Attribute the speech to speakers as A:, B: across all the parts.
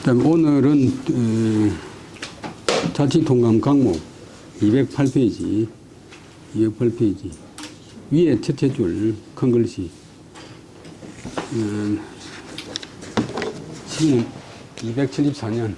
A: 그다음에 오늘은 자치통감 강목 208페이지 위에 첫째 줄 큰 글씨 시는 274년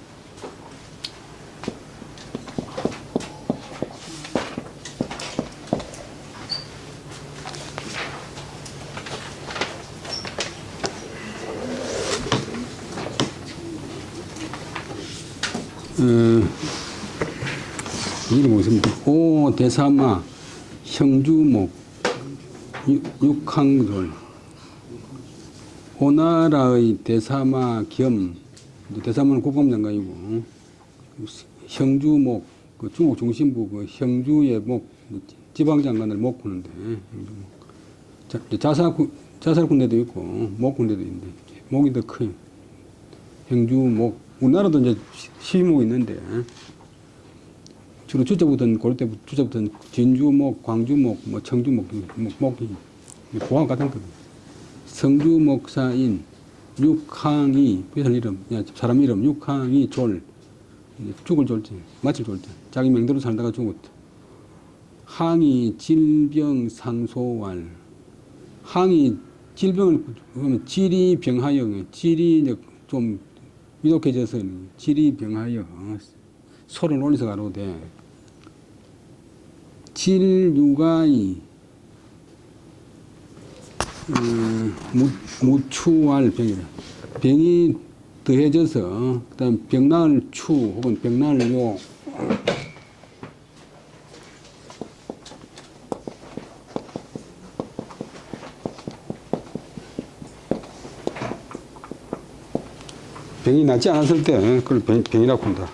A: 이름 뭐습니까? 오 대사마 형주목 육항돌 오나라의 대사마 겸 대사마는 국방장관이고 형주목 그 중국 중심부 그 형주의 목 지방장관을 목푸는데 자살군대도 있고 목군대도 있는데 목이 더 커요. 형주목 우리나라도 이제 12목 있는데 주로 주자부터는 고려 때 주자부터는 진주목, 광주목, 뭐 청주목, 목이 보안 같은 거. 성주목사인 육항이 비슷한 이름, 사람 이름 육항이 졸 죽을 졸지, 마칠 졸지. 자기 명대로 살다가 죽었다. 항이 질병 상소왈. 항이 질병을 보면 질이 병하여, 질이 좀 위독해져서 질이 병하여 소를 올려서 가로되 질유가이 무추할 병이라 병이 더해져서 그다음 병나을 추 혹은 병나을 요 병이 낫지 않았을 때 그걸 병이라고 한다.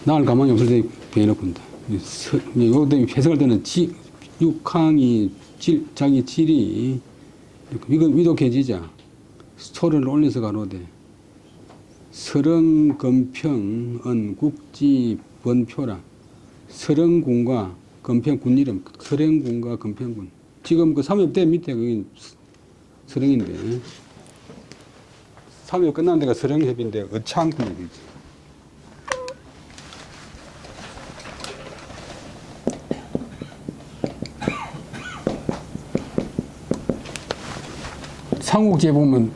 A: 나을 가망이 없을 때 병이라고 한다. 요때 해석할 때는 육항이 자기 질이 위독해지자 소를 올려서 가로되 서령건평은 국지 번표라. 서령군과 건평군 이름 서령군과 건평군 지금 그 삼엽대 밑에 그게 서령인데 삼엽 끝난 데가 서령협인데 어창군 얘기지. 삼국지에 보면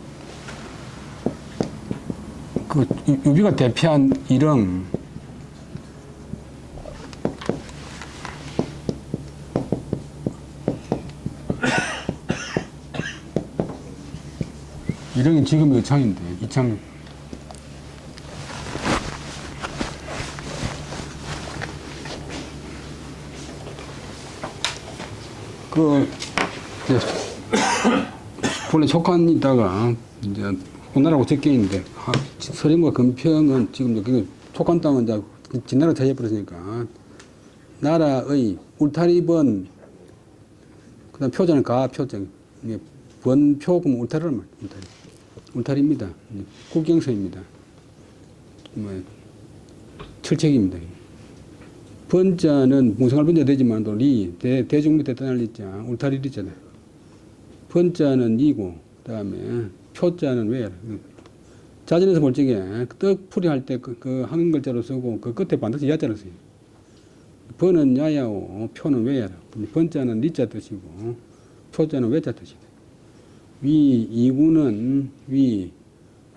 A: 그 유비가 대피한 일흥 일흥이 지금 여창인데 이창 그 본래 촉한이 있다가 이제 호나라고 적혀 있는데 서령과 건평은 지금 여기 촉한 땅은 이제 진나라 차지해버렸으니까 나라의 울타리번 그다음 표자는 가표자 번표 그럼 울타리란 말이에요. 울타리입니다. 국경서입니다. 뭐 철책입니다. 번자는 무성할 번자 되지만 또 대중 밑에 떠날 리자 울타리 리잖아요. 번자는 이고 그다음에 표자는 왜야. 자전에서 볼 적에 떡풀이 할 때 그 한글자로 쓰고 그 끝에 반드시 야자로 써요. 번은 야야오 표는 왜야라. 번자는 리자 뜻이고 표자는 외자 뜻이다. 위 이구는 위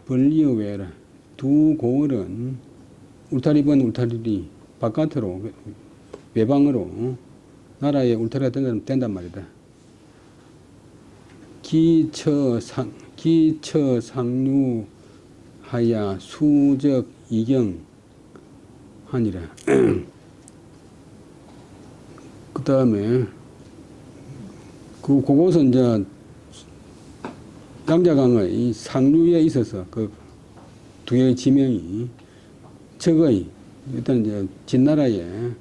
A: 벌리어 왜라. 두 고을은 울타리번 울타리리 바깥으로 외방으로 나라의 울타리가 된단 말이다. 기처상류하야 수적 이경 하니라. 그 다음에 그곳은 이제 양자강의 상류에 있어서 그 두 개의 지명이 적의 일단 이제 진나라의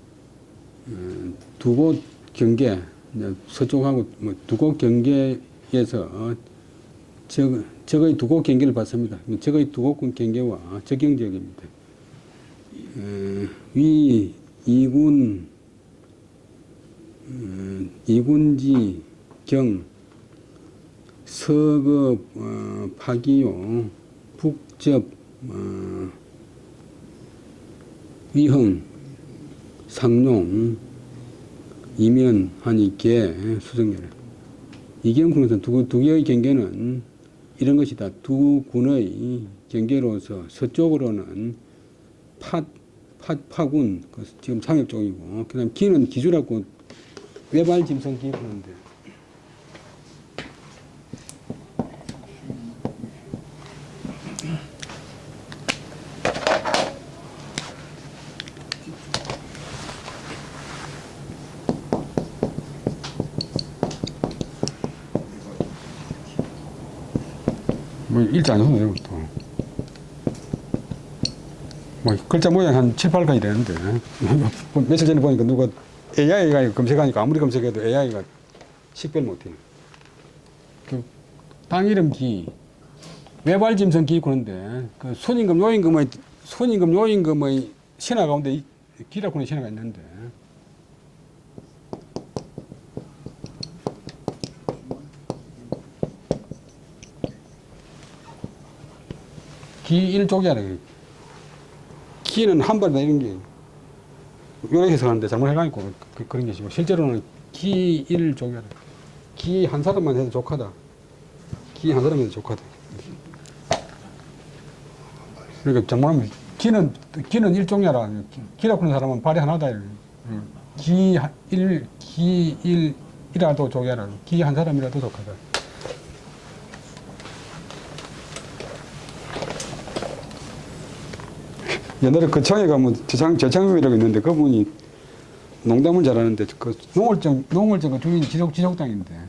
A: 두 곳 경계 서쪽하고 뭐 두 곳 경계에서 적의 두 곳 경계를 받습니다. 적의 두 곳 경계와 적경 지역입니다. 위 이군 이군지 경 서급 파기요 북접 위흥 상용 이면 하니 개 수정렬. 이경군에서 두 개의 경계는 이런 것이다. 두 군의 경계로서 서쪽으로는 파군 지금 삼엽 쪽이고, 그다음 기는 기주라고 외발 짐승 기 부르는데, 뭐 일자 안 써도 되고 또. 뭐 글자 모양 한 7, 8가지 되는데 며칠 전에 보니까 누가 AI가 검색하니까 아무리 검색해도 AI가 식별 못해요. 그 땅 이름 기, 외발 짐승 기 그런데 그 순임금 요임금의 신화 가운데 기라고 하는 신화가 있는데, 기 1쪽이야. 기는 한 발이다 이런 게 요렇게 해석하는데 잘못해가지고 그런 것이고, 실제로는 기 1쪽이야. 기 한 사람만 해도 족하다. 기 한 사람만 해도 족하다. 그러니까 정말하면 기는 1종이라. 기라고 하는 사람은 발이 하나다. 기 1이라도 족이라. 기 한 사람이라도 족하다. 옛날에 그 청에 가면 저창용이라고 있는데 그분이 농담을 잘하는데 그 농월정 그 주인 지속당인데,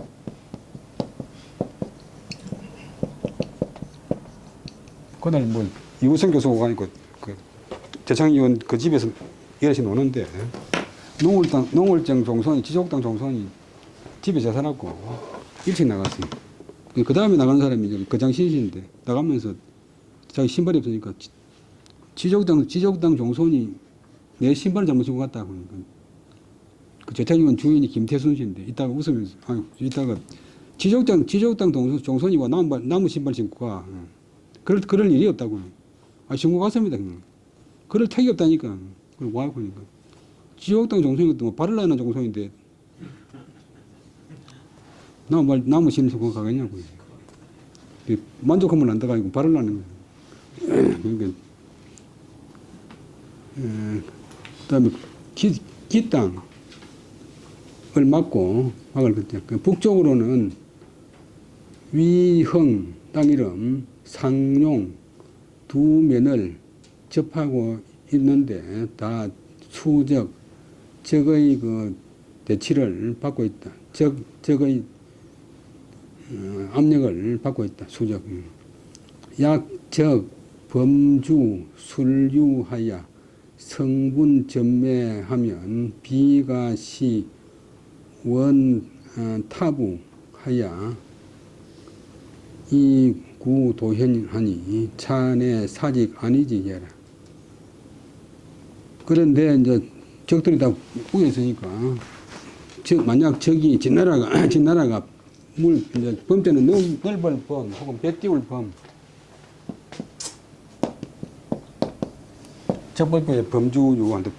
A: 그날 뭐 이우성 교수가 가니까 그 저창의원 그 집에서 여럿이 노는데 농월정 종선이 지속당 종선이 집에 자살하고 일찍 나갔어요. 그 다음에 나가는 사람이 거장 신신인데 나가면서 자기 신발이 없으니까 지적당 종손이 내 신발을 잘못 신고 갔다고. 그 저창의원 주인이 김태순 씨인데 이따가 웃으면서 이따가 지적당 종손이와 나무 신발 신고 가. 그럴 일이 없다고. 신고 갔습니다. 그럴 택이 없다니까. 그걸 뭐 하고 하니까. 지적당 종손이 뭐 발을 나는 종손인데 나무 신고 가겠냐고. 만족하면 안 돼가지고 발을 나는 거예요. 그러니까 그다음에 기땅을 막을 그때 북쪽으로는 위흥 땅 이름 상용 두 면을 접하고 있는데 다 수적 적의 그 대치를 받고 있다. 적의 압력을 받고 있다. 수적 약적 범주 술유하여 성분 전매하면 비가시 원 타부하여 이구 도현하니 차내 사직 아니지 얘라. 그런데 이제 적들이 다 우에 있으니까 만약 적이 진나라가 물 이제 범때는 넓은 범 혹은 배 띄울 범, 첫 번째 범주유한테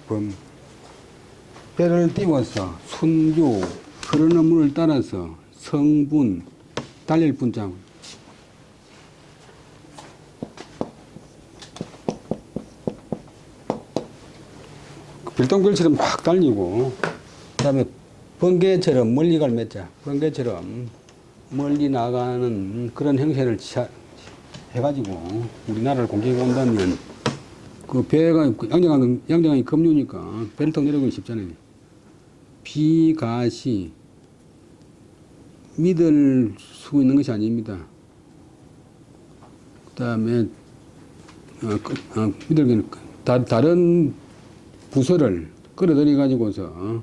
A: 배를 띄워서 순주 흐르는 물을 따라서 성분 달릴 분자고, 빌동별처럼 확 달리고, 그 다음에 번개처럼 멀리 갈 맺자, 번개처럼 멀리 나가는 그런 행세를 해가지고 우리나라를 공격해 온다면 그 배가 양정강이 급류니까 배를 타고 내려가기 쉽잖아요. 비가시 믿을 수 있는 것이 아닙니다. 그 다음에 다른 부서를 끌어들여 가지고서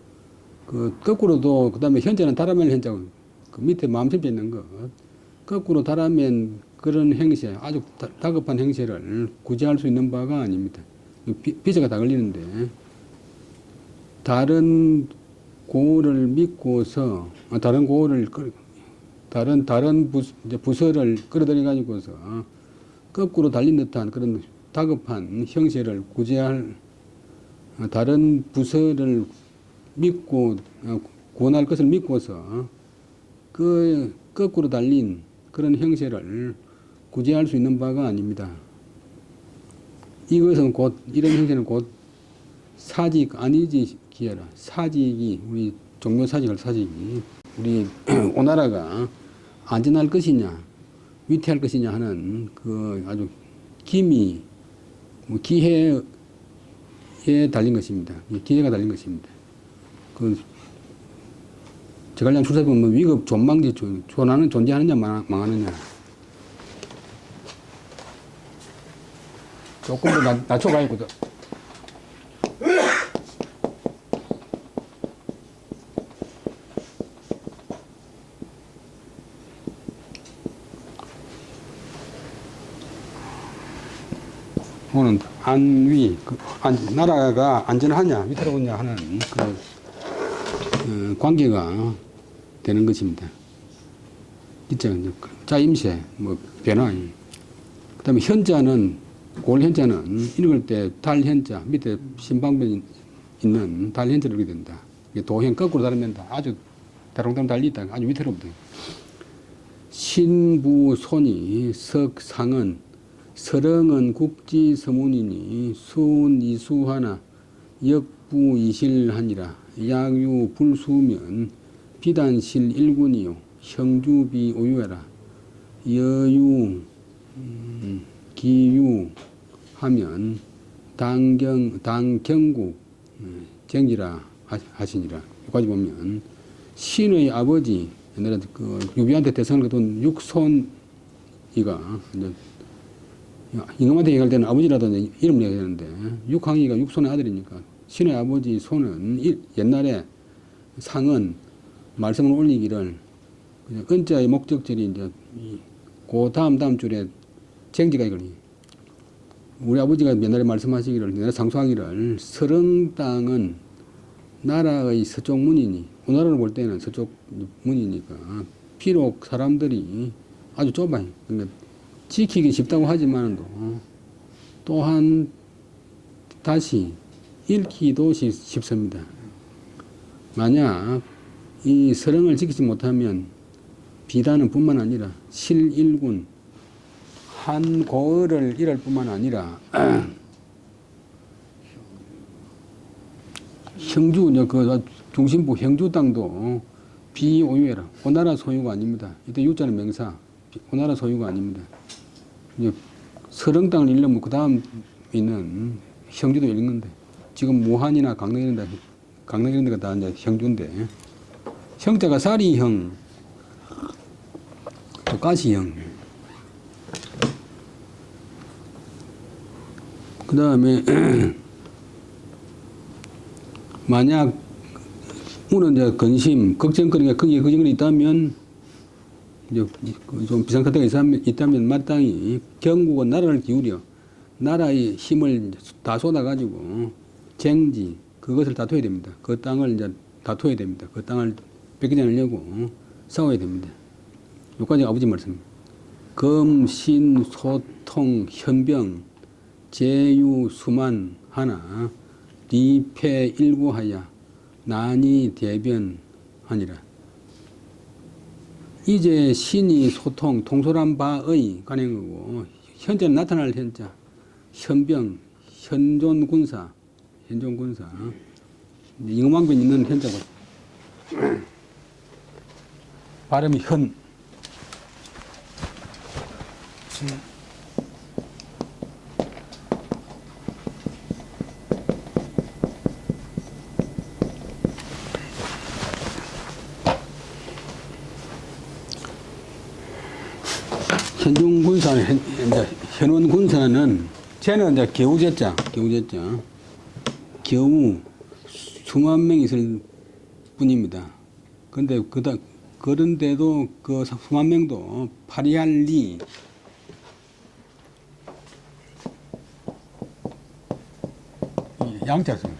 A: 그 거꾸로도, 그 다음에 현재는 다라멘 현자고 그 밑에 마음심에 있는 것 거꾸로 다라멘 그런 행세, 아주 다급한 행세를 구제할 수 있는 바가 아닙니다. 비자가 다 걸리는데, 다른 고를 믿고서, 다른 다른 이제 부서를 끌어들여 가지고서 거꾸로 달린 듯한 그런 다급한 형세를 구제할 다른 부서를 믿고 구원할 것을 믿고서 그 거꾸로 달린 그런 형세를 구제할 수 있는 바가 아닙니다. 이것은 곧 이런 형세는 곧 사직 아니지 기여라. 사직이 우리 종묘 사직할 사직이 우리 오나라가 안전할 것이냐 위태할 것이냐 하는 그 아주 기미 기회에 달린 것입니다. 기회가 달린 것입니다. 그 제갈량 출사에 보면 위급 존망지 조나는 존재하느냐 망하느냐. 조금 더 낮춰가야거든. 오는 안위, 나라가 안전하냐, 위태로우냐 하는 그 관계가 되는 것입니다. 자임새, 뭐 변화. 그다음에 현자는 골현자는 읽을 때 달현자 밑에 신방변 있는 달현자를 읽게 된다. 도현 거꾸로 다르면 아주 대롱대롱 달리다 아주 위태롭다. 신부손이 석상은 서령은 국지서문이니 수운 이수하나 역부이실하니라. 약유 불수면 비단실 일군이요 형주비 오유해라. 여유 기유 하면 당경국 쟁지라 하시니라. 여기까지 보면 신의 아버지 옛날에 그 유비한테 대성을 거둔 육손이가 이제 임금한테 얘기할 때는 아버지라도 이름을 얘기해야 되는데 육항이가 육손의 아들이니까 신의 아버지 손은 옛날에 상은 말씀을 올리기를 은자의 목적절이 이제 그 다음 줄에 쟁지가 이거니 우리 아버지가 옛날에 말씀하시기를 옛날에 상소하기를 서릉 땅은 나라의 서쪽 문이니 오나라를 볼 때는 서쪽 문이니까 비록 사람들이 아주 좁아요. 그러니까 지키기 쉽다고 하지만도 또한 다시 잃기도 쉽습니다. 만약 이 서령을 지키지 못하면 비단은 뿐만 아니라 실일군 한 고을을 잃을 뿐만 아니라 형주 그 중심부 형주 땅도 비오유해라. 오나라 소유가 아닙니다. 이때 유자는 명사 오나라 소유가 아닙니다. 서령 땅을 잃으면 그 다음 있는 형주도 잃는데 지금 무한이나 강릉 이런 데가 다 이제 형주인데 형자가 사리형 또 가시형 그 다음에 만약 우는 이제 근심 걱정거리가 거기에 걱정거리 있다면 이제 좀 비상사태가 있다면 마땅히 경국은 나라를 기울여 나라의 힘을 다 쏟아가지고 쟁지 그것을 다투어야 됩니다. 그 땅을 이제 다투어야 됩니다. 그 땅을 뺏기지 않으려고 싸워야 됩니다. 여기까지 아버지 말씀입니다. 검, 신, 소통, 현병, 제유, 수만 하나 리패 일구하야 난이 대변하니라. 이제 신이 소통, 통솔한 바의 관한 거고 현재는 나타날 현자, 현병, 현존군사, 임금왕변 있는 현자고 발음이 현. 현존군사는 현원군사는 쟤는 이제 겨우제자 겨우 수만 명 있을 뿐입니다. 그런데 그런데도 그 수만 명도 파리할 리 양자성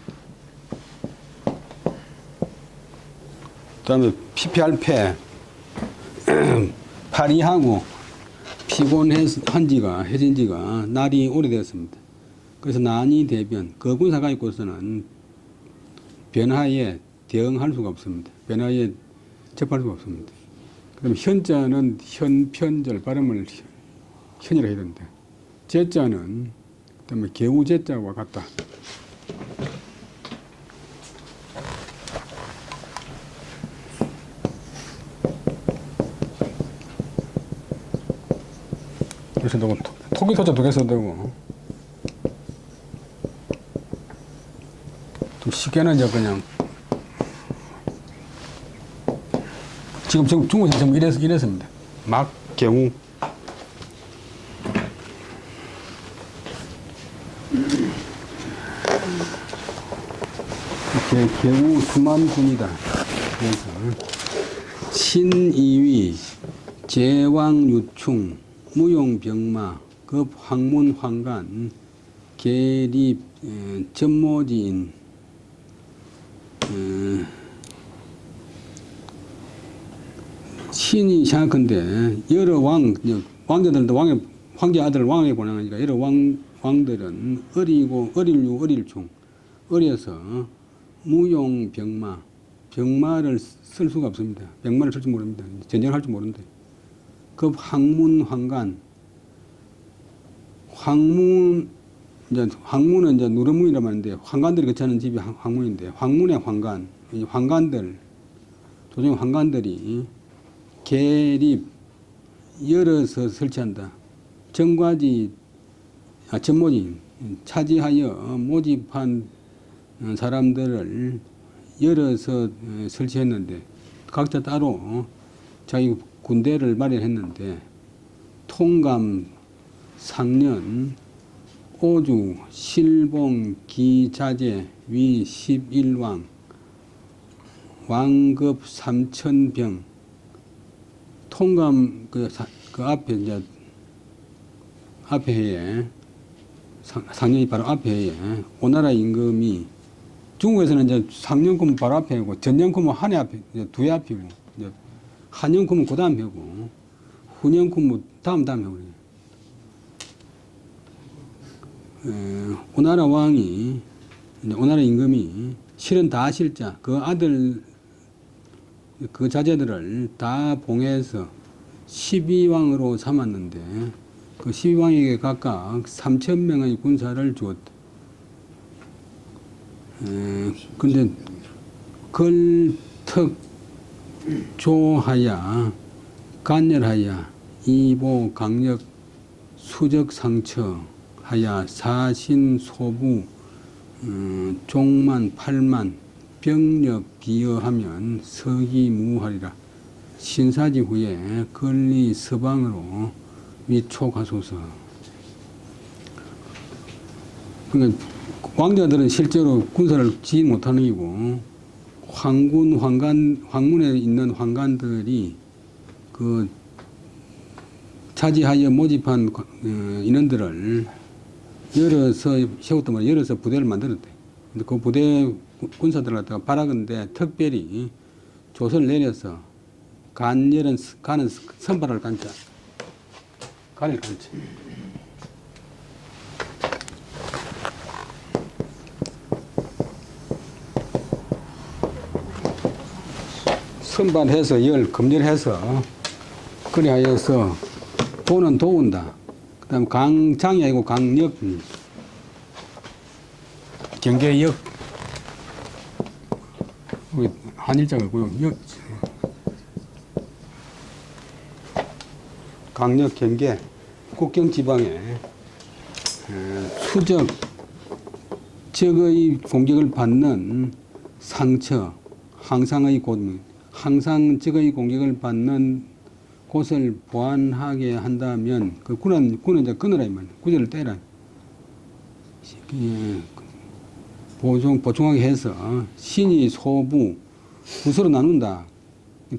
A: 그 다음에 피피할 패 파리하고 피곤한 지가, 해진 지가 날이 오래되었습니다. 그래서 난이 대변, 그 군사가 있고서는 변화에 대응할 수가 없습니다. 변화에 접할 수가 없습니다. 그럼 현자는 현편절 발음을 현이라 해야 된다. 제자는 그다음에 개우제자와 같다. 그래서 너 토기 소자 2개 써도 되고 좀 쉽게는 이제 그냥 지금 중국에서 전부 이랬습니다. 막 개우 개우 수만군이다. 그래서 신이위 제왕유충 무용병마 급 황문황간 계립 전모지인 신이 생각한데 여러 왕자들도 황제 아들 왕에게 보내니까 여러 왕들은 어릴중 어려서 무용병마 병마를 쓸 수가 없습니다. 병마를 쓸 줄 모릅니다. 전쟁을 할 줄 모르는데 그 황문황간 황문은 이제 누르문이라고 하는데 황간들이 거치하는 집이 황문인데 황문의 황간들 도중에 황간들이 계립 열어서 설치한다. 전모지 차지하여 모집한 사람들을 열어서 설치했는데 각자 따로 자기 군대를 마련했는데 통감, 상년, 오주, 실봉, 기자재, 위 11왕, 왕급 3,000병. 통감 그 앞에 이제 앞에 해에 상년이 바로 앞에 해에 오나라 임금이 중국에서는 이제 상년금은 바로 앞에 하고 전년금은 한 해 앞에 두 해 앞이고 이제 한년금은 그 다음 해고 후년금은 다음 해고 오나라 왕이 오나라 임금이 실은 다 실자 그 아들 그 자제들을 다 봉해서 12왕으로 삼았는데 그 12왕에게 각각 3,000명의 군사를 주었다. 근데 걸특 조하야 간열하야 이보 강력 수적 상처하야 사신 소부 종만 8만 병력 기여하면 서기무하리라. 신사지 후에 권리 서방으로 위촉하소서. 그러니까 왕자들은 실제로 군사를 지휘 못하는 이고 황문에 있는 황간들이 그 차지하여 모집한 인원들을 열어서 부대를 만들었대. 근데 그 부대 군사들을 갖다가 바라건대 특별히 조서를 내려서 간은 선발할 간자 간을 간자 선발해서 검열해서 그리하여서 도는 도운다. 그 다음 강장이 아니고 강력 경계역 한일자가 고요. 강력 경계 국경 지방에 수적 적의 공격을 받는 상처 항상 적의 공격을 받는 곳을 보완하게 한다면 그 군은 이제 끊으라 이 말이야. 구제를 떼라. 보충하게 해서 신이 소부 부서로 나눈다.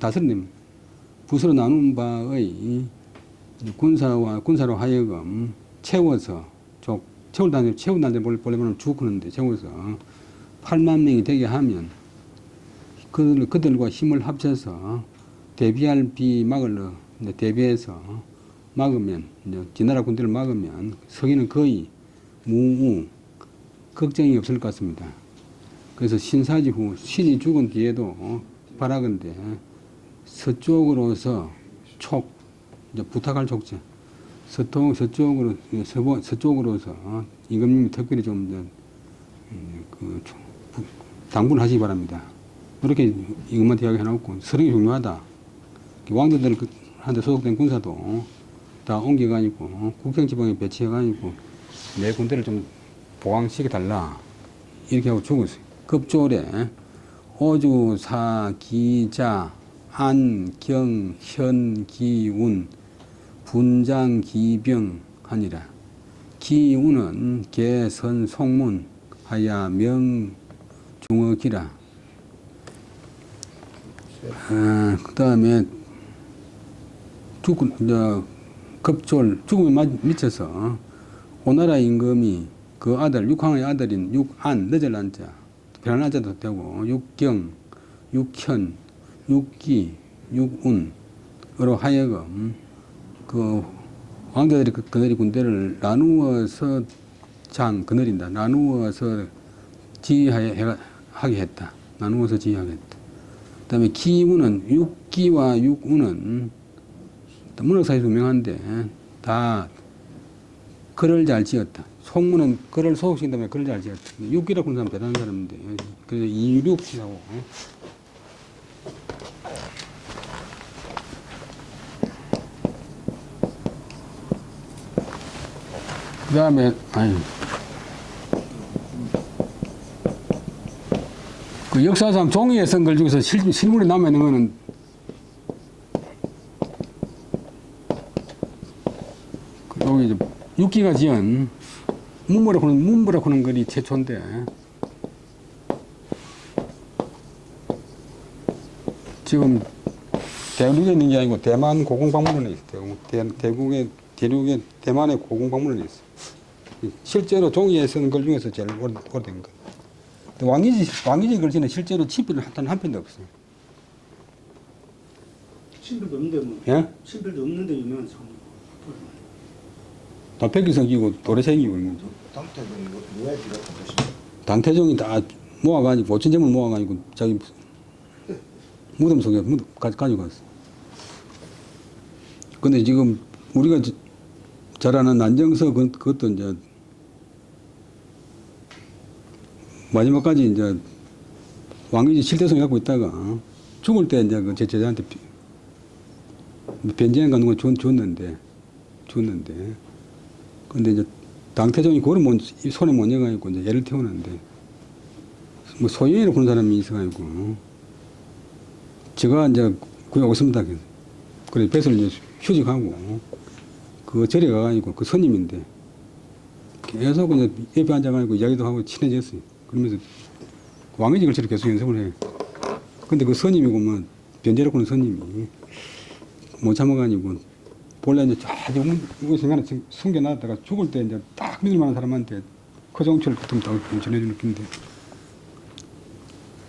A: 다스리는 부서로 나눈 바의 군사로 하여금 채워서 채운다는데 보려면 죽었는데 채워서 8만 명이 되게 하면 그들과 힘을 합쳐서 대비할 비막을 이제 대비해서 막으면, 이제 진나라 군대를 막으면 서기는 거의 무우, 걱정이 없을 것 같습니다. 그래서 신사지 후, 신이 죽은 뒤에도 바라건대 서쪽으로서 촉, 이제 부탁할 촉자. 서쪽으로서 임금님이 특별히 좀, 당부를 하시기 바랍니다. 그렇게 임금한테 이야기 해놓고, 서령이 중요하다. 왕들한테 소속된 군사도 다 옮겨가지고, 국경지방에 배치해가지고, 내 군대를 좀 보강시켜달라. 이렇게 하고 죽었어요. 급조래, 오주, 사, 기, 자, 안, 경, 현, 기, 운, 분장, 기병 하니라. 기운은 개, 선, 송문, 하야, 명, 중어기라. 그 다음에 죽음에 미쳐서 오나라 임금이 그 아들, 육황의 아들인 육안, 늦을 안자, 편안한 안자도 되고, 육경, 육현, 육기, 육운으로 하여금 그 왕자들이 그늘이 군대를 나누어서 그늘인다. 나누어서 지휘하게 했다. 나누어서 지휘하게 했다. 그 다음에 기운은, 육기와 육운은 문학사에서 유명한데 다 글을 잘 지었다. 송문은 글을 소속시킨 다음에 글을 잘 지었다. 육기라고 하는 사람 대단한 사람인데, 그래서 이육시라고. 그 다음에, 그 역사상 종이에 쓴 글 중에서 실물에 남아있는 거는 여기 이제 육기가 지은 문무라고 하는 글이 최초인데, 지금 대륙에 있는 게 아니고 대만 고궁박물원에 있어요. 대륙의 대만의 고궁박물원에 있어요. 실제로 종이에 쓰는 글 중에서 제일 오래된 거. 왕이지 글씨는 실제로 친필은 한 편도 없어요.
B: 친필도 없는데 뭐.
A: 예?
B: 친필도 없는데 유명한 상.
A: 다 백기성기고 도래생이고.
C: 당태종이 뭐야 비가 뜻이죠?
A: 당태종이 다 모아가지고 5,000점을 모아가지고 자기 무덤 속에 가지고 갔어. 근데 지금 우리가 잘 아는 안정서 그것도 이제 마지막까지 이제 왕위지 실대성을 갖고 있다가 죽을 때 이제 그 제 제자한테 변제한 가는 건 줬는데 근데 이제 당태종이 그걸 손에 못 넣어가지고 이제 애를 태우는데 뭐 소인이라고 그런 사람이 있어가지고 제가 이제 구하고 있습니다. 그래 뱃을 이제 휴직하고 그 절에 가가지고 그 스님인데 계속 이제 옆에 앉아가지고 이야기도 하고 친해졌어요. 그러면서 왕의지 글씨를 계속 연습을 해. 근데 그 스님이고 뭐 변제라고 하는 스님이 못 참아가지고 본래 이제 아주 이거 생각에 숨겨놨다가 죽을 때 이제 딱 믿을 만한 사람한테 커정철 같은 거 전해주는 느낌인데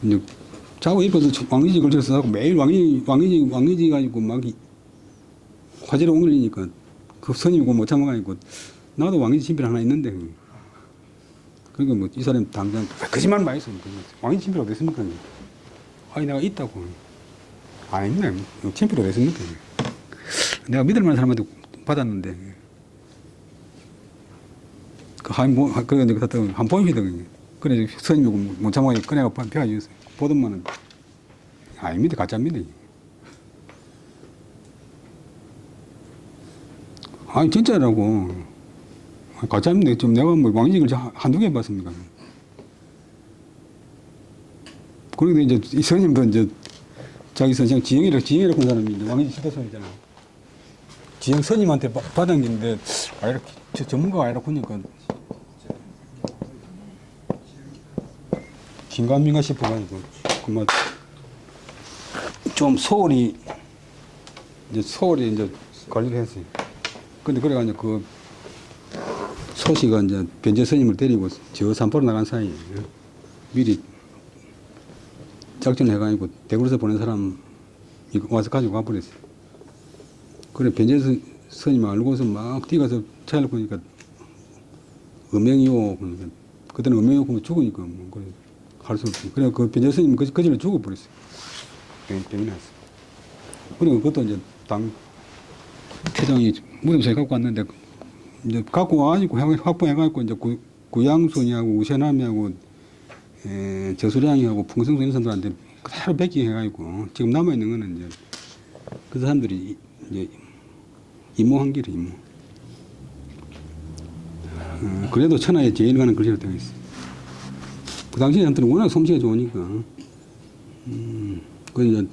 A: 이제 자고 입어서 왕의지 글씨를 써서 매일 왕의지 가지고 막 화제로 옮기니까 그 스님이고 못 참아가지고 나도 왕의지 친필 하나 있는데 그러니까 뭐 이 사람 당장 거짓말 많이 했어요. 왕의지 친필 어디 있습니까? 아니 내가 있다고. 아닙니다. 친필 어디 있습니까? 내가 믿을 만한 사람한테 받았는데 그래 갖다 한 보이거든요. 그래 스님이고 못 참아가지고 꺼내가 펴가지고 보던만은 아닙니다. 가짜입니다. 아니 진짜라고. 가짜입니다. 좀 내가 뭐 왕직을 한두 개 봤습니까? 그런데 이제 이 스님도 이제 자기 선생 지영이라고 하는 사람이 이제 왕직 실대선이잖아. 지영 스님한테 받은 게인데 이렇게 전문가가 아니라 보니까 긴가민가 싶어가지고 그만 좀 소홀히 이제 관리를 했어요. 근데 그래가지고 그 소시가 이제 변제 스님을 데리고 저 산포로 나간 사이에 미리 작전을 해가지고 대구에서 보낸 사람 와서 가지고 가버렸어요. 그래 변제 스님 알고서 막 뛰어가서 차를 보니까 음행이요. 그러니까 그때는 음행이요 그러면 죽으니까 뭐 그래 할 수 없지. 그래 그 변제 스님 그 전에 죽어버렸어요. 병이 났어. 그리고 그것도 이제 당 태정이 무덤소에 갖고 왔는데 이제 갖고 와가지고 확보해가지고 이제 구양순이하고 우세남이하고 저수량이하고 풍성수 이런 사람들한테 그대로 베끼해가지고 지금 남아있는 거는 이제 그 사람들이 이제 임모한 길이 임모. 그래도 천하에 제일 가는 글씨로 되어 있어. 그 당시 사람들은 워낙 솜씨가 좋으니까. 그 이제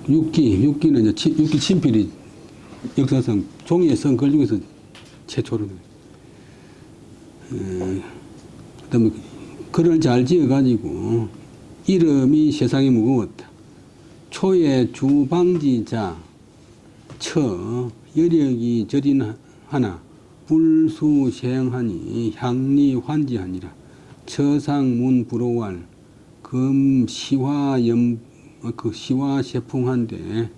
A: 육기는 이제 육기 친필이 역사상 종이에 쓴 글 중에서 최초로. 그다음에 글을 잘 지어가지고 이름이 세상에 무거웠다. 초에 주방지자 처 여력이 절인 하나 불수생하니 향리 환지하니라. 처상문 불호왈 금 시화염 그 시화 세풍한데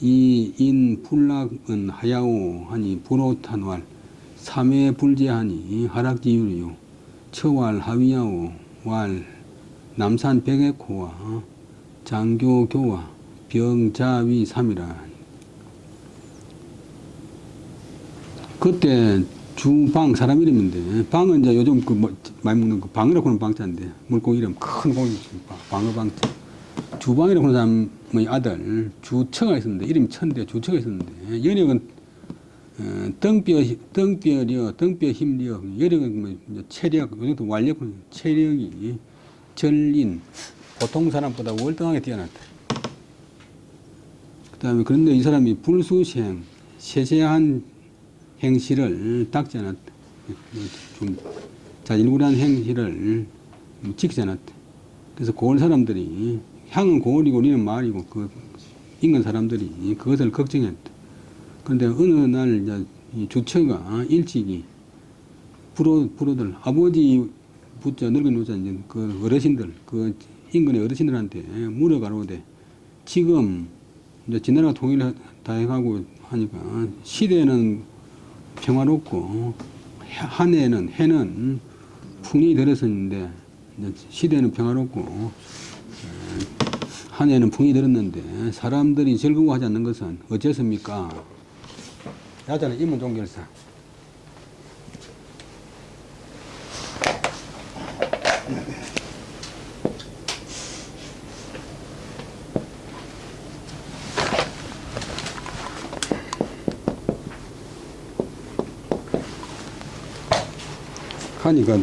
A: 이인 불락은 하야오 하니 불호탄왈 삼회 불제하니 하락지유리요 처왈 하위야오 왈 남산 백액호와 장교교와 병자위 삼이라. 그때 주방 사람 이름인데 방은 이제 요즘 그 뭐 많이 먹는 그 방이라고 하는 방자인데 물고기 이름 큰 고기 방어방자. 주방이라고 하는 사람의 아들 주처가 있었는데 이름이 천대 주처가 있었는데 여력은 등뼈 힘력 여력은 뭐 체력 요즘도 완력 체력이 전린 보통 사람보다 월등하게 뛰어났다. 그다음에 그런데 이 사람이 불수생 세세한 행실을 닦지 않았다. 좀 자질구레한 행실을 지키지 않았다. 그래서 고을 사람들이 향은 고을이고 우리는 말이고 그 인간 사람들이 그것을 걱정했다. 그런데 어느 날 이제 이 주처가 일찍이 불어들 아버지 붙자 늙은 여자 이제 그 어르신들 그 인근의 어르신들한테 물어가로되 지금 이제 지나라 통일을 다 해가고 하니까 시대는 평화롭고 해는 풍이 들었었는데 시대는 평화롭고 한 해는 풍이 들었는데 사람들이 즐거워하지 않는 것은 어째습니까? 야자는 인문종결사. 하니까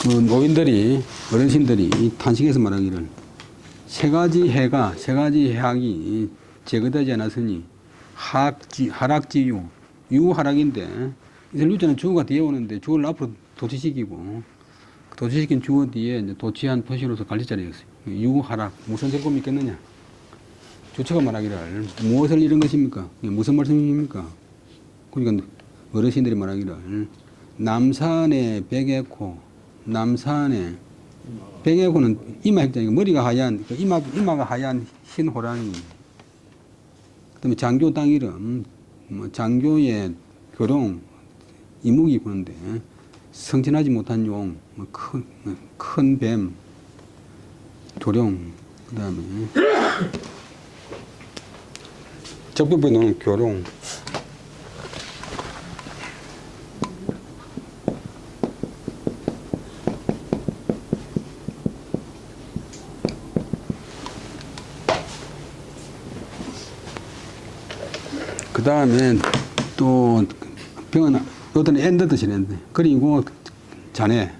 A: 그 노인들이 어르신들이 탄식해서 말하기를 세 가지 해학이 제거되지 않았으니 하락지유 유하락인데 이슬 유자는 주어가 뒤에 오는데 주어를 앞으로 도치시키고 도치시킨 주어 뒤에 이제 도치한 표시로서 갈리자리였어요. 유하락 무슨 제품이 있겠느냐? 주체가 말하기를 무엇을 이런 것입니까? 무슨 말씀입니까? 그러니까 어르신들이 말하기를 남산의 백액호 남산의 백액호는 이마 핵자니까 머리가 하얀 이마가 하얀 흰 호랑이. 그다음에 장교 땅 이름 뭐 장교의 교룡 이목이 보는데 성진하지 못한 용 큰 뱀 조룡. 그다음에 적벽부에 놓는 교룡. 그 다음에 또 병은 요때는 엔더드시는데 그리고 자네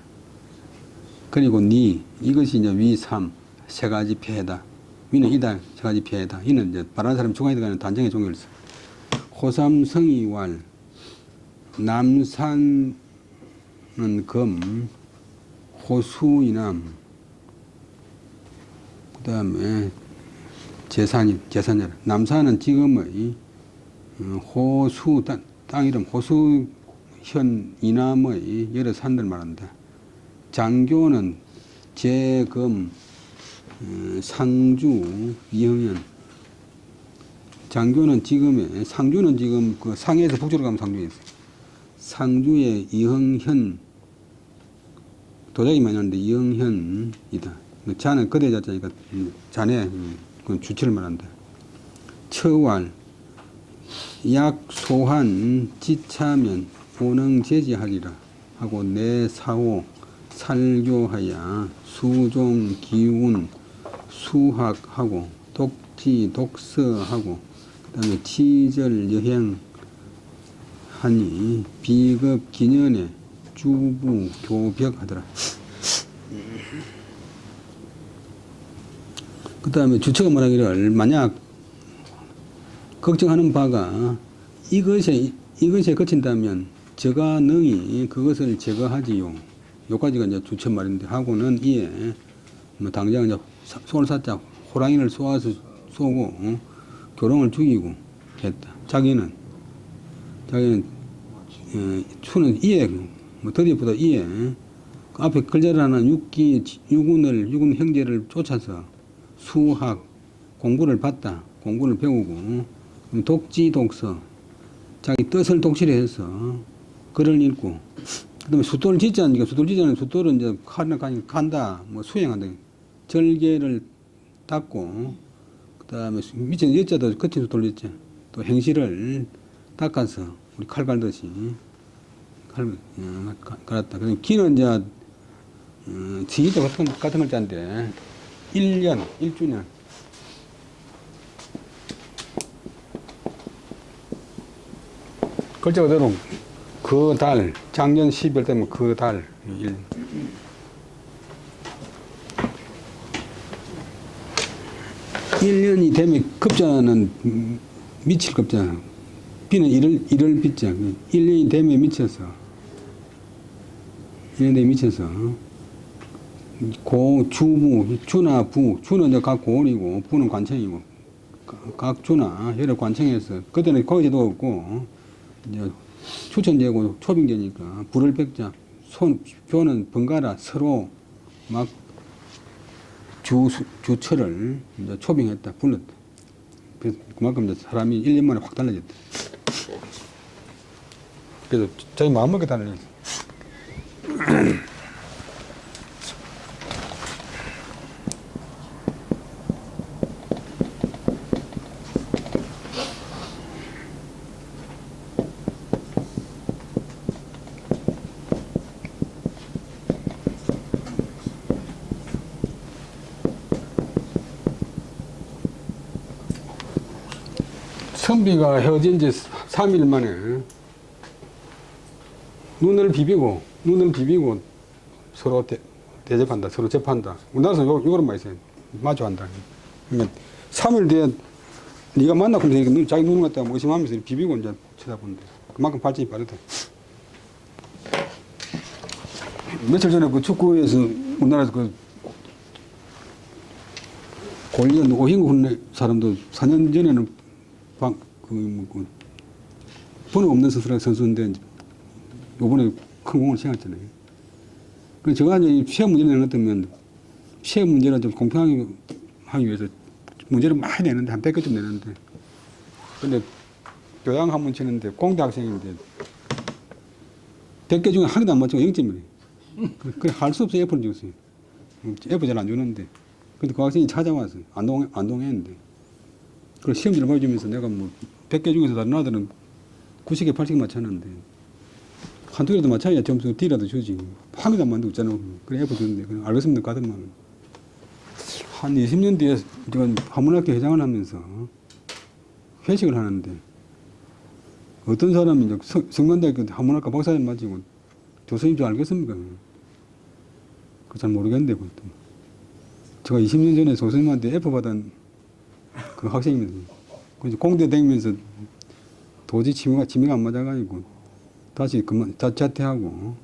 A: 그리고 니 이것이 이제 위삼 세 가지 폐해다. 위는 이다 세 가지 폐해다. 이는 이제 바라는 사람 중간에 들어가는 단정의 종결서. 호삼성이왈 남산은 금 호수이남 그 다음에 재산이라 남산은 지금의 호수 땅 이름 호수현 이남의 여러 산들 말한다. 장교는 제금 상주 이형현. 장교는 지금의 상주는 지금 그 상해에서 북쪽으로 가면 상주에 있어요. 상주의 이형현 도자기 많이 하는데 이형현이다. 자는 그대 자자니까 자네 그 주체를 말한다. 처왈 약소한 지차면 오능 제지하리라 하고 내 사호 살교하야 수종 기운 수학하고 독지 독서하고 그다음에 치절 여행 하니 비급 기년에 주부 교벽하더라. 그 다음에 주체가 말하기를 만약 걱정하는 바가 이것에 그친다면 저가 능히 그것을 제거하지요. 요까지가 이제 주체 말인데 하고는 이에 뭐 당장 이제 손을 살짝 호랑이를 쏘아서 쏘고 교롱을 죽이고 했다. 자기는 추는 이에 뭐 더디보다 이에 그 앞에 글자를 하나 육군 형제를 쫓아서 수학 공부를 받다. 공부를 배우고 독지 독서 자기 뜻을 독실해서 글을 읽고 그다음에 숫돌 짓자니까 숫돌은 이제 간다 뭐 수행한다. 절개를 닦고 그다음에 밑에 여자도 끝에서 돌렸지. 또 행실을 닦아서 우리 칼 갈듯이 갈았다. 그래서 기는 이제 지휘자 같은 걸 짠데 1주년 글자 그대로 그 달 작년 12월 되면 그 달 1년이 되면 급자는 미칠 급자 비는 이를 빛자 1년이 되면 미쳐서 1년 되면 미쳐서 고, 주부, 주나 부, 주는 이제 각 고원이고, 부는 관청이고, 각 주나 혈을 관청해서, 그때는 거기도 없고, 이제 추천제고 초빙제니까, 불을 백자, 표는 번갈아 서로 막 주처를 이제 초빙했다, 불렀다. 그래서 그만큼 이제 사람이 1년 만에 확 달라졌다. 그래서 자기 마음먹게 달라졌어. 선비가 헤어진 지 3일 만에 눈을 비비고 서로 대접한다, 서로 접한다. 우리나라에서 요거만 있어요. 마주한다. 그러니까 3일 뒤에 네가 만나고 나니까 자기 눈을 갖다가 의심하면서 비비고 이제 쳐다보는데 그만큼 발전이 빠르다. 며칠 전에 그 축구에서 우리나라에서 그 골리언 오hin구 훈련 사람도 4년 전에는 번호 없는 선수인데 요번에 큰 공을 세웠잖아요. 그래서 제가 이제 시험 문제 내는 것 같으면 시험 문제를 좀 공평하게 하기 위해서 문제를 많이 내는데 한 100개쯤 내는데 근데 교양 한번 치는데 공대 학생인데 100개 중에 하나도 안 맞추고 0점이래요. 그래 할 수 없어 F를 줬어요. F 잘 안 주는데 근데 그 학생이 찾아와서 안동했는데 그걸 시험지를 보여주면서 내가 뭐 100개 중에서 다른 아들은 90개, 80개 맞췄는데 한두 개라도 맞춰야 점수 D라도 주지. 한 개도 안 만들고 있잖아. 그래 F 주는데 그냥 알겠습니다 가더만. 한 20년 뒤에 제가 한문학교 회장을 하면서 회식을 하는데 어떤 사람이 이제 성만대학교 한문학과 박사님 맞이고 교수님 줄 알겠습니까? 그 잘 모르겠는데 그것도. 제가 20년 전에 교수님한테 F 받은 그 학생입니다. 그래서 공대 다니면서 도저히 취미가 안 맞아가지고 다시 자퇴하고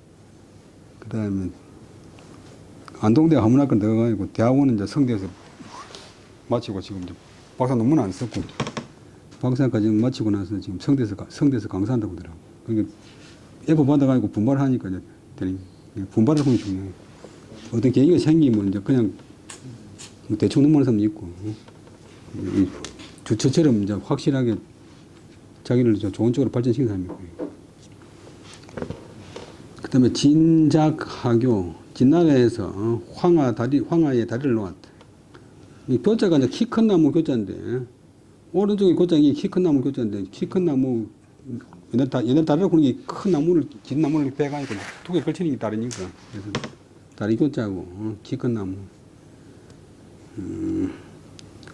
A: 그 다음에 안동대 한문학과 들어가가지고 대학원은 이제 성대에서 마치고 지금 이제 박사 논문 안 썼고 박사까지 마치고 나서 지금 성대에서 강사한다고 하더라고요. 그러니까 F 받아가지고 분발하니까 이제 분발을 하는 게 중요해요. 어떤 계기가 생기면 이제 그냥 뭐 대충 넘어가는 사람도 있고, 이 주처처럼 이제 확실하게 자기를 좋은 쪽으로 발전시킨 사람이 있고. 그 다음에 진작하교, 진나라에서 황하의 다리를 놓았다. 이 교자가 이제 키 큰 나무 교자인데, 오른쪽에 교자가 키 큰 나무 교자인데, 키 큰 나무, 옛날 다리를 굴는 게 큰 나무를, 긴 나무를 빼가지고 두 개 걸치는 게 다르니까. 그래서 다리 교자고, 키 큰 나무. 그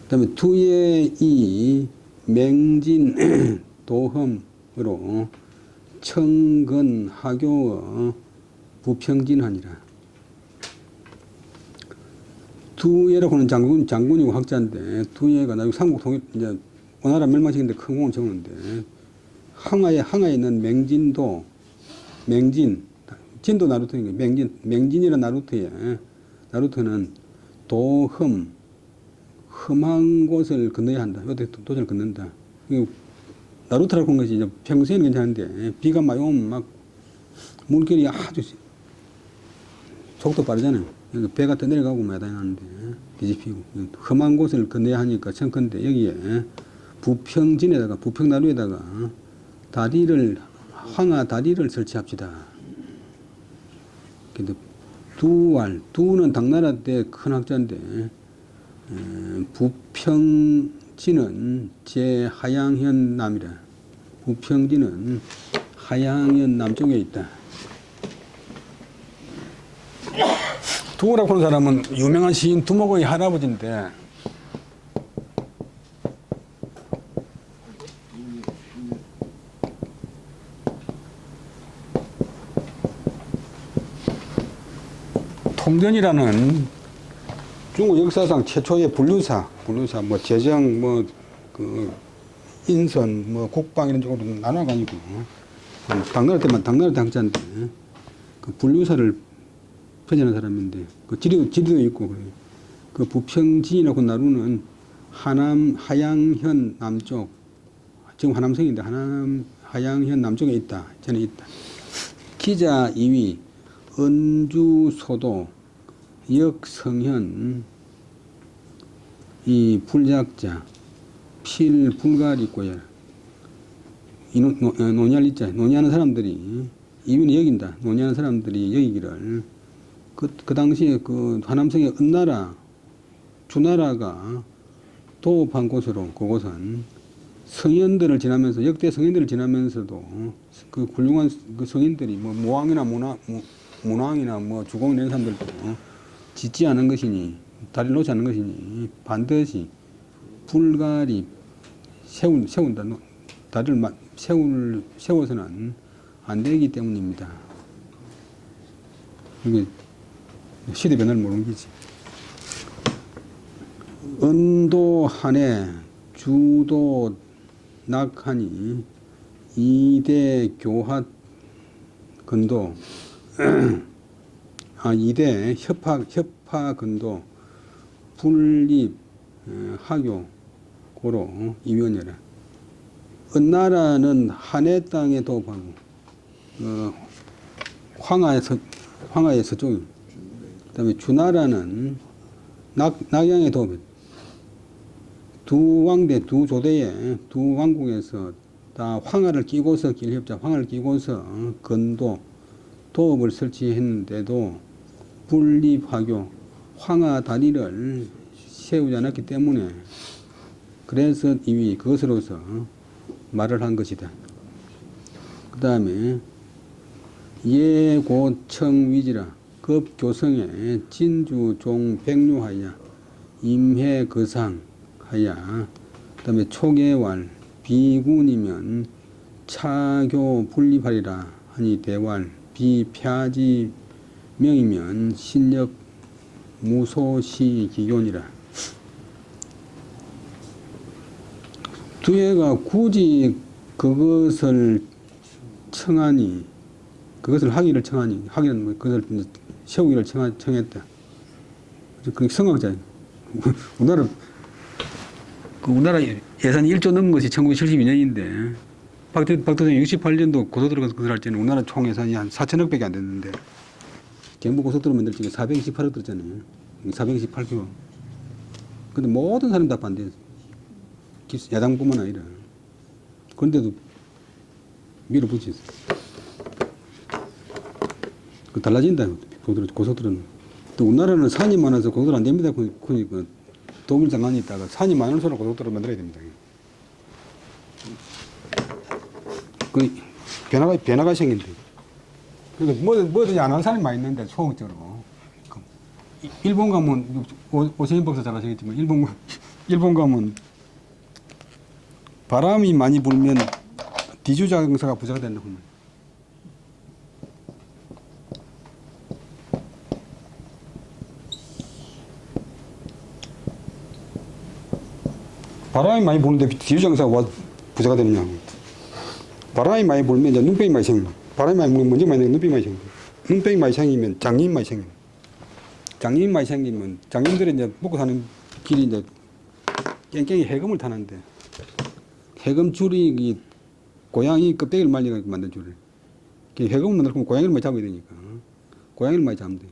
A: 다음에 두의 이 맹진 도험으로 청근 하교의 부평진하니라. 두예라고 하는 장군이고 학자인데, 두예가 나중에 삼국 통일, 이제 오나라 멸망시키는데 큰 공을 세우는데, 항하에 있는 맹진도, 진도 나루토니까 맹진이라는 나루토는 험한 곳을 건너야 한다. 어떻게 도전을 건넌다. 나루토라고 하는 것이 이제 평소에는 괜찮은데, 비가 많이 오면 막 물결이 아주 속도 빠르잖아요. 그러니까 배가 떠내려가고 매달리는데 뒤집히고 험한 곳을 건너야 하니까 청컨대 여기에 부평진에다가 부평나루에다가 황하 다리를 설치합시다. 근데 두는 당나라 때 큰 학자인데 부평진은 제하양현 남이라. 부평진은 하양현 남쪽에 있다. 두라고 하는 사람은 유명한 시인 두목의 할아버지인데, 통전이라는 중국 역사상 최초의 분류사 뭐 재정 인선 국방 이런 쪽으로 나눠가지고 당나라 때 학자인데 그 분류사를 펴내는 사람인데 그 지리도 있고 그래요. 그 부평진이라고 나루는 하양현 남쪽, 지금 하남성인데 하양현 남쪽에 있다. 전에 있다. 기자 2위 은주소도 역성현 이 불작자 필불가리꼬야 이 논의할 논의하는 사람들이 이윤이 여긴다. 논의하는 사람들이 여기기를 그 당시에 그 하남성의 은나라 주나라가 도읍한 곳으로 그곳은 성현들을 지나면서 역대 성현들을 지나면서도 그 훌륭한 그 성인들이 뭐 모왕이나 문왕이나 뭐 주공 이런 사람들도 짓지 않은 것이니 다리를 놓지 않은 것이니 반드시 불가리 세운다. 다리를 세워서는 안 되기 때문입니다. 이게 시대 변화를 모르는 거지. 은도한에 주도 낙하니 이대 교합 근도 이대 협파 근도 분립 하교 고로 이변여라. 은나라는 한해 땅에 도읍하고 황하의 서쪽이, 그다음에 주나라는 낙양에 도읍. 두 왕대 두 조대의 두 왕국에서 다 황하를 끼고서 길협자 황하를 끼고서 건도 도읍을 설치했는데도 분립하교 황하 다리를 세우지 않았기 때문에 그래서 이미 그것으로서 말을 한 것이다. 그 다음에 예고청 위지라 급교성에 진주종 백류하야 임해거상 하야. 그 다음에 초계왈 비군이면 차교 분립하리라 하니 대왈 비펴지명이면 신력 무소시 기교니라. 두예가 굳이 그것을 하기를 청하니, 하기는 뭐 그것을 세우기를 청했다. 그 성학자예요. 우리나라 예산이 1조 넘은 것이 1972년인데, 박 대통령이 68년도 고속도로 건설할 때는 우리나라 총 예산이 한 4천억 밖에 안 됐는데, 경부 고속도로 만들 적에 428억 들었잖아요. 428km. 근데 모든 사람이 다 반대했어. 야당뿐만 아니라. 그런데도 밀어붙였어. 그 달라진다. 고속들은. 또 우리나라는 산이 많아서 고속도로 안 됩니다. 그러니까 독일 장관이 있다가 산이 많을수록 고속도로 만들어야 됩니다. 그 변화가 생긴대. 그러니까 뭐든지 안 하는 사람이 많이 있는데 소극적으로. 일본 가면 오세인 박사 잘 아시겠지만 일본 가면 바람이 많이 불면 디퓨저장사가 부자가 된다고 합니다. 바람이 많이 부는데 디퓨저장사가 부자가 되느냐고. 바람이 많이 불면 이제 눈병이 많이 생깁니다. 바람이 많이 불면 먼저 많이 생기면 눈병이 많이 생깁니다. 눈병이 많이 생기면 장님이 많이 생깁니다. 장님이 많이 생기면 장님들이 이제 먹고 사는 길이 이제 깽깽이 해금을 타는데 해금 줄이 고양이 껍데기를 말려 만든 줄을 해금을 만들고 고양이를 많이 잡아야 되니까 고양이를 많이 잡는데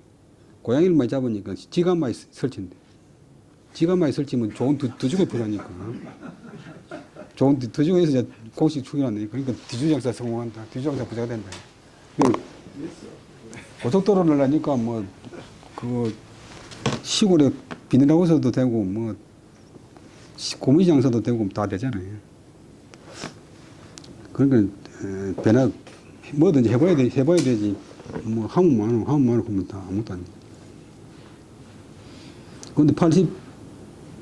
A: 고양이를 많이 잡으니까 지가 많이 설치인데 지가 많이 설치면 좋은 두주가 필요하니까 좋은 두주가에서 이제 공식 추경한다. 그러니까 디주장사 성공한다. 디주장사 부자가 된다. 고속도로를 하니까 뭐 그 시골에 비닐하우스도 되고 뭐 고무신 장사도 되고 다 되잖아요. 그러니까 변화 뭐든지 해봐야 되지. 뭐 하면 많고 그러면 다 아무것도 아니고. 그런데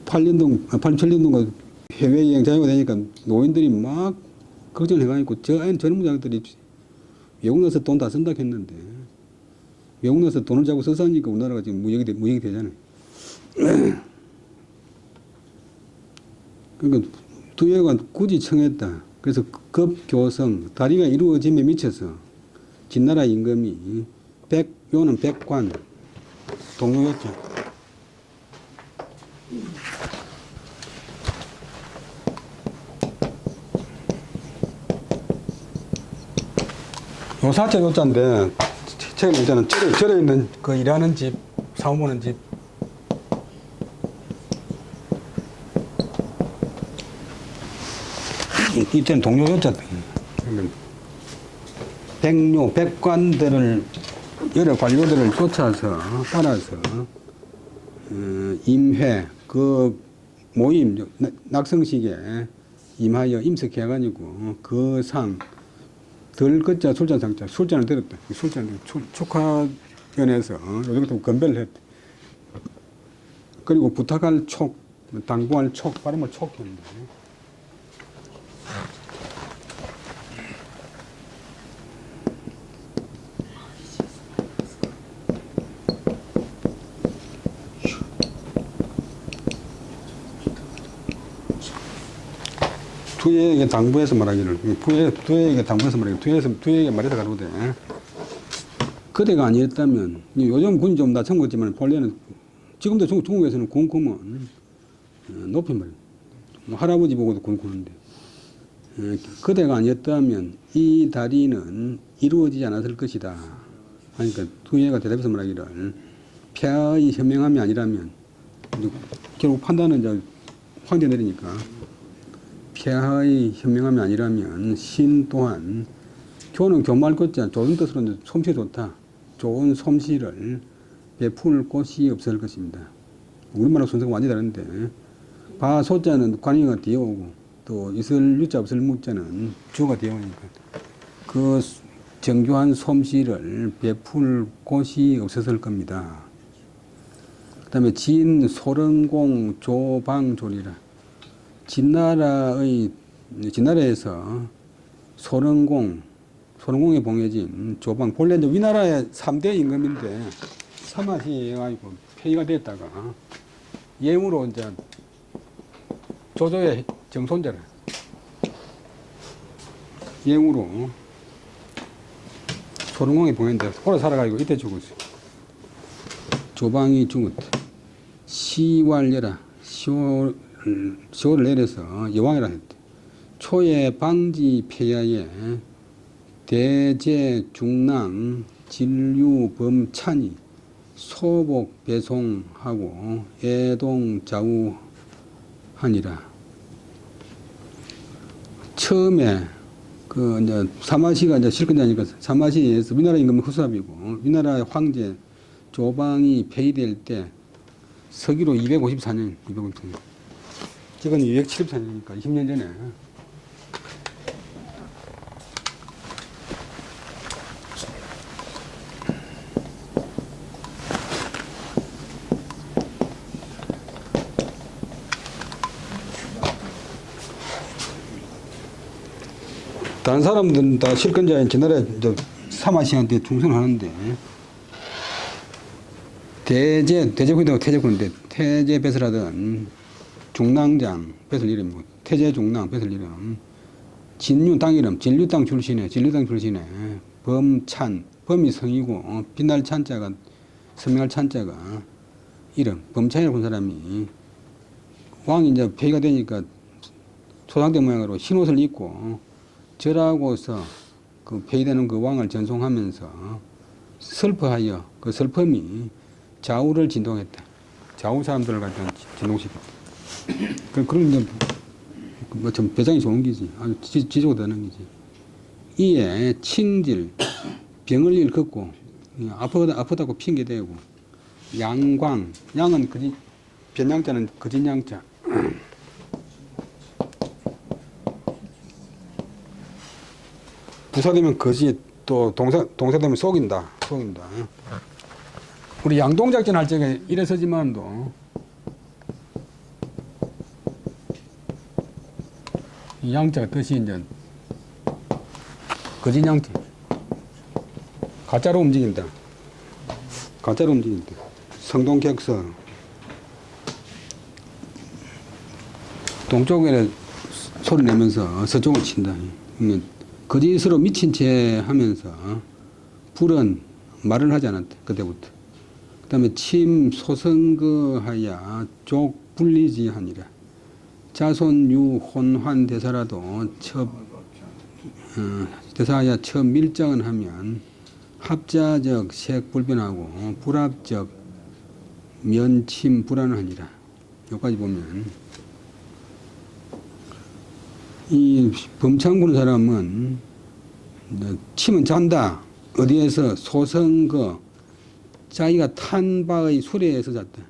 A: 87년도가 해외여행 자유가 되니까 노인들이 막 걱정을 해가지고 젊은 자들이 외국 나서 돈 다 쓴다 했는데 외국 나서 돈을 자꾸 써서 하니까 우리나라가 지금 무역이 되잖아요. 그러니까 두해가 굳이 청했다. 그래서 급교성, 다리가 이루어짐에 미쳐서 진나라 임금이 요는 백관, 동료였죠. 요 사자 요자인데 책에 있잖아. 절에 있는 그 일하는 집, 사업 보는 집. 이때는 동료 요자다. 백료, 백관들을 여러 관료들을 쫓아서 따라서 임회 그 모임 낙성식에 임하여 임석해가지고 그 상 덜것자 술잔상자 술잔을 들었다. 술잔을 축하연에서 요즘부터 건배를 했다. 그리고 부탁할 촉, 당부할 촉, 발음을 촉했는데 투에게 당부해서 말하기를, 투에게 당부해서 말하기를, 투에게 말해서 가로되, 그대가 아니었다면, 요즘 군이 좀 낮춘 거지만, 본래는, 지금도 중국에서는 군 구면 높이 말이에요. 할아버지 보고도 군 구는데, 그대가 아니었다면, 이 다리는 이루어지지 않았을 것이다. 그러니까, 투에가 대답해서 말하기를, 폐하의 현명함이 아니라면, 결국 판단은 이제 황제 내리니까, 폐하의 현명함이 아니라면 신 또한 교는 교말 것자 좋은 뜻으로 솜씨 좋다. 좋은 솜씨를 베풀 곳이 없을 것입니다. 우리말하고 순서가 완전히 다른데 바 소자는 관이가 뒤에 오고 또 있을 유자 없을 무자는 주가 뒤에 오니까 그 정교한 솜씨를 베풀 곳이 없었을 겁니다. 그 다음에 진 소릉공 조방조리라. 진나라에서 소릉공에 봉해진 조방, 본래 이제 위나라의 3대 임금인데 사마시 해가지고 폐위가 됐다가 예우로 이제 조조의 정손자라. 예우로 소릉공에 봉했는데 오래 살아가지고 이때 죽었어요. 조방이 죽었대. 시왈려라. 10월을 내려서 여왕이라 했대. 초에 방지 폐야에 대제 중랑 진류 범찬이 소복 배송하고 애동 좌우 하니라. 처음에 그 이제 사마시가 이제 실권자니까 사마시에 의해서 위나라 임금은 후사비고 위나라의 황제 조방이 폐위될 때 서기로 254년. 지금 274년이니까 20년 전에. 다른 사람들은 다 실권자인 지나라에 사마시한테 충성하는데 대제군이라고 태제군인데 태제 배설하던 중랑장 배설 이름이고 태제 중랑 배설 이름 진류 땅 이름 진류 땅 출신의 범찬 범이 성이고 빛날 찬자가 선명할 찬자가 이름 범찬이라고 한 사람이 왕이 이제 폐위가 되니까 초상대 모양으로 흰 옷을 입고 절하고서 그 폐위되는 그 왕을 전송하면서 슬퍼하여 그 슬픔이 좌우를 진동했다. 좌우 사람들을 갖다 진동시켰다. 그런 이제 뭐좀 배짱이 좋은 기지. 아주 지지고 되는 기지. 이에 친질 병을 일컫고 아프다고 핑계대고 양광 양은 그지 변양자는 거짓양자. 부사되면 거짓, 또 동사되면 속인다. 우리 양동작전 할 적에 이래서지만도 이 양자가 뜻이 이제 거짓 양자. 가짜로 움직인다. 성동격서. 동쪽에는 소리 내면서 서쪽을 친다. 거짓으로 미친 채 하면서 불은 말을 하지 않았다. 그때부터. 그 다음에 침 소선거하야 족 분리지하니라. 자손유 혼환 대사라도 대사하야 첩 밀정은 하면 합자적 색불변하고 불합적 면침 불안하니라. 여기까지 보면 이 범창 부는 사람은 침은 잔다. 어디에서 소선거 자기가 탄 바의 수레에서 잤다.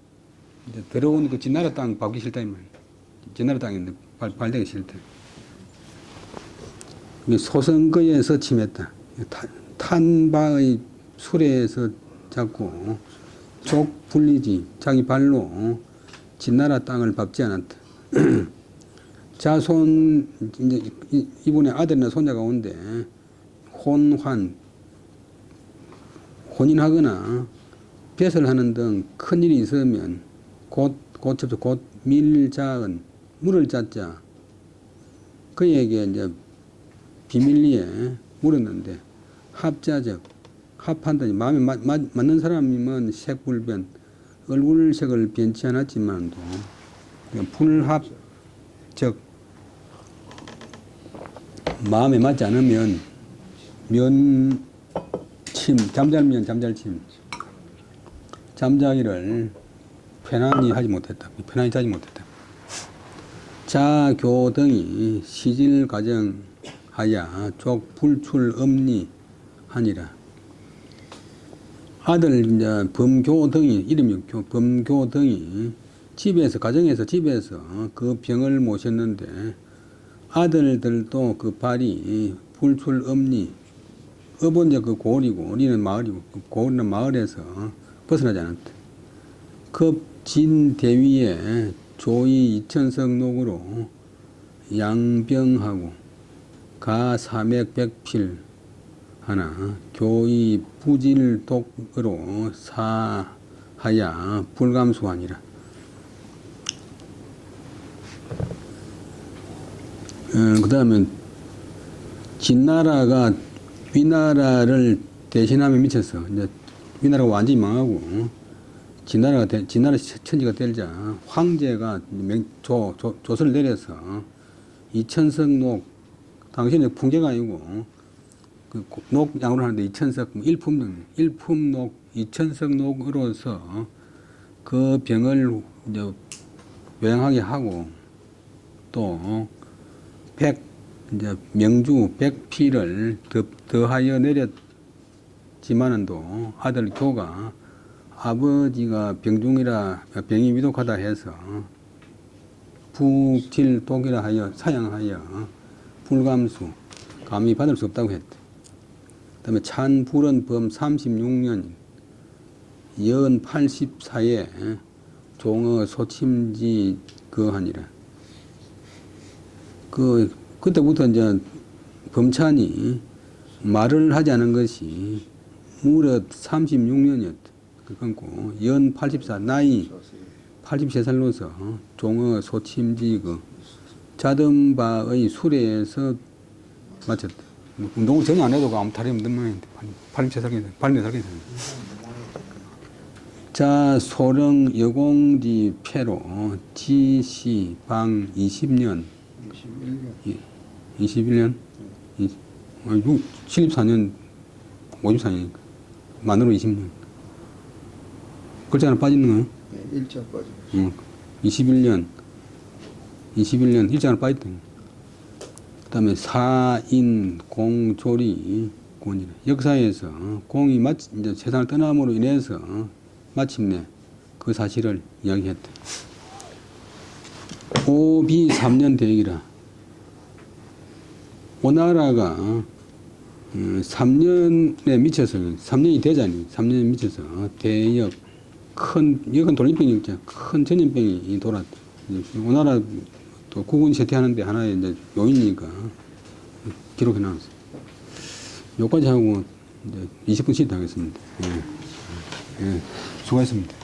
A: 이제 들어온 그 진나라 땅 밟기 싫다 이 말. 진나라 땅에 발대기 싫다. 소선거에서 침했다. 탄 바의 수레에서 잤고 족 분리지 자기 발로 진나라 땅을 밟지 않았다. 자손 이제 이분의 아들이나 손자가 온데 혼인하거나 배설하는 등 큰 일이 있으면 곧 밀자은 물을 짰자 그에게 이제 비밀리에 물었는데 합자적 합한다니 마음에 맞는 사람이면 색불변 얼굴색을 변치 않았지만도 불합적 마음에 맞지 않으면 면침 잠잘면 잠잘침 잠자기를 편안히 자지 못했다. 자교등이 시질 가정하야 족 불출 엄니 하니라. 아들 이제 범교등이 이름이 범교등이 가정에서 집에서 그 병을 모셨는데 아들들도 그 발이 불출 엄니 업은 이제 그 고을이고 우리는 마을이고 그 고을은 마을에서 벗어나지 않았다. 급진 대위에 조이 이천석록으로 양병하고 가 사맥백필 하나 교이 부질독으로 사하야 불감수하니라. 그 다음에 진나라가 위나라를 대신하며 미쳤어. 이제 위나라가 완전히 망하고 진나라 천지가 되자 황제가 조서를 내려서 이천석록 당시에는 풍제가 아니고 그 녹양으로 하는데 이천석 일품녹 이천석녹으로서 그 병을 이제 요양하게 하고 또 이제 명주 백피를 더하여 내렸지만은도 아들 교가 아버지가 병중이라 병이 위독하다 해서 북질독이라 하여 사양하여 불감수 감히 받을 수 없다고 했대. 그다음에 찬불은 범 36년 연 84에 종어 소침지 거하니라. 그때부터 이제 범찬이 말을 하지 않은 것이 무릇 36년이었다. 그건고 연 84 나이 83살로서 종어 소침지 자던 바의 수레에서 마쳤다. 운동을 전혀 안 해도 아무 다리 없는 모양인데 83살이 자 소령 여공지 폐로 지시 방 20년 21년 74년 54년이니까 만으로 20년 글자 하나 빠지는 거예요?
C: 네, 일자 빠지고.
A: 21년 일자 하나 빠졌다. 그 다음에 사인 공조리 권이라. 역사에서 공이 이제 세상을 떠남으로 인해서 마침내 그 사실을 이야기했다. 오비 3년 대역이라. 오나라가 3년에 미쳐서 3년이 되자니 3년에 미쳐서 대역 이건 돌림병이 있죠. 큰 전염병이 돌았다. 오나라 또 국군 쇠퇴하는데 하나의 이제 요인이니까 기록해 놨어요. 여기까지 하고 이제 20분 쉬다 하겠습니다. 예. 수고하셨습니다.